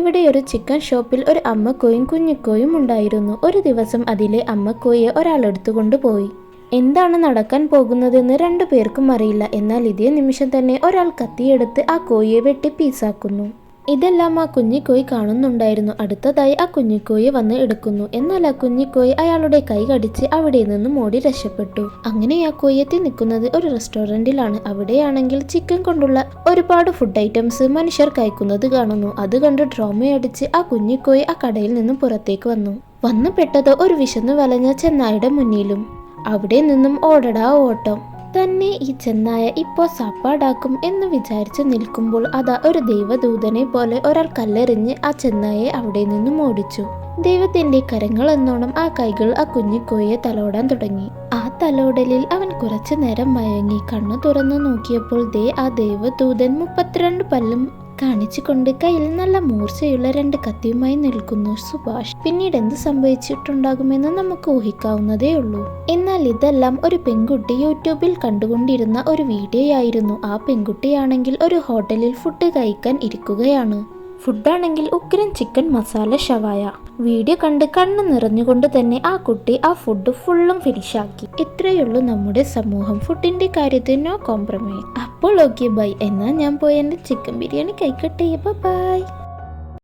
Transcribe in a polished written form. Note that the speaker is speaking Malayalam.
ഇവിടെ ഒരു ചിക്കൻ ഷോപ്പിൽ ഒരു അമ്മക്കോയും കുഞ്ഞിക്കോയും ഉണ്ടായിരുന്നു. ഒരു ദിവസം അതിലെ അമ്മക്കോയെ ഒരാൾ എടുത്തുകൊണ്ടുപോയി. എന്താണ് നടക്കാൻ പോകുന്നതെന്ന് രണ്ടുപേർക്കും അറിയില്ല. എന്നാൽ ഇതേ നിമിഷം തന്നെ ഒരാൾ കത്തിയെടുത്ത് ആ കോഴിയെ വെട്ടി പീസാക്കുന്നു. ഇതെല്ലാം ആ കുഞ്ഞിക്കോയി കാണുന്നുണ്ടായിരുന്നു. അടുത്തതായി ആ കുഞ്ഞിക്കോയെ വന്ന് എടുക്കുന്നു. എന്നാൽ ആ കുഞ്ഞിക്കോയി അയാളുടെ കൈ കടിച്ച് അവിടെ നിന്നും ഓടി രക്ഷപ്പെട്ടു. അങ്ങനെ ആ കോയി എത്തി നിൽക്കുന്നത് ഒരു റെസ്റ്റോറന്റിലാണ്. അവിടെയാണെങ്കിൽ ചിക്കൻ കൊണ്ടുള്ള ഒരുപാട് ഫുഡ് ഐറ്റംസ് മനുഷ്യർ കഴിക്കുന്നത് കാണുന്നു. അത് കണ്ട് ഡ്രോമയടിച്ച് ആ കുഞ്ഞിക്കോയി ആ കടയിൽ നിന്നും പുറത്തേക്ക് വന്നു പെട്ടത് ഒരു വിശന്നു വലഞ്ഞ ചെന്നായുടെ മുന്നിലും. അവിടെ നിന്നും ഓടടാ ഓട്ടം. തന്നെ ഈ ചെന്നായ ഇപ്പോ സാപ്പാടാക്കും എന്ന് വിചാരിച്ചു നിൽക്കുമ്പോൾ അതാ ഒരു ദൈവദൂതനെ പോലെ ഒരാൾ കല്ലെറിഞ്ഞ് ആ ചെന്നായെ അവിടെ നിന്നും ഓടിച്ചു. ദൈവത്തിന്റെ കരങ്ങൾ എന്നോണം ആ കൈകൾ ആ കുഞ്ഞിക്കോയെ തലോടാൻ തുടങ്ങി. ആ തലോടലിൽ അവൻ കുറച്ചു നേരം മയങ്ങി. കണ്ണു തുറന്നു നോക്കിയപ്പോൾ ആ ദൈവദൂതൻ 32 പല്ലും കാണിച്ചുകൊണ്ട് കയ്യിൽ നല്ല മൂർച്ചയുള്ള 2 കത്തിയുമായി നിൽക്കുന്നു. സുഭാഷ് പിന്നീട് എന്ത് സംഭവിച്ചിട്ടുണ്ടാകുമെന്ന് നമുക്ക് ഊഹിക്കാവുന്നതേ ഉള്ളൂ. എന്നാൽ ഇതെല്ലാം ഒരു പെൺകുട്ടി യൂട്യൂബിൽ കണ്ടുകൊണ്ടിരുന്ന ഒരു വീഡിയോ ആയിരുന്നു. ആ പെൺകുട്ടിയാണെങ്കിൽ ഒരു ഹോട്ടലിൽ ഫുഡ് കഴിക്കാൻ ഇരിക്കുകയാണ്. ഫുഡാണെങ്കിൽ ഉഗ്രൻ ചിക്കൻ മസാല ഷവായ. വീഡിയോ കണ്ട് കണ്ണ് നിറഞ്ഞുകൊണ്ട് തന്നെ ആ കുട്ടി ആ ഫുഡ് ഫുള്ളും ഫിനിഷാക്കി. ഇത്രയുള്ളൂ നമ്മുടെ സമൂഹം. ഫുഡിന്റെ കാര്യത്തിൽ നോ കോംപ്രമൈസ്. അപ്പോൾ ഓക്കെ ബൈ. എന്നാൽ ഞാൻ പോയി എൻ്റെ ചിക്കൻ ബിരിയാണി കഴിക്കട്ടെ. ബൈ.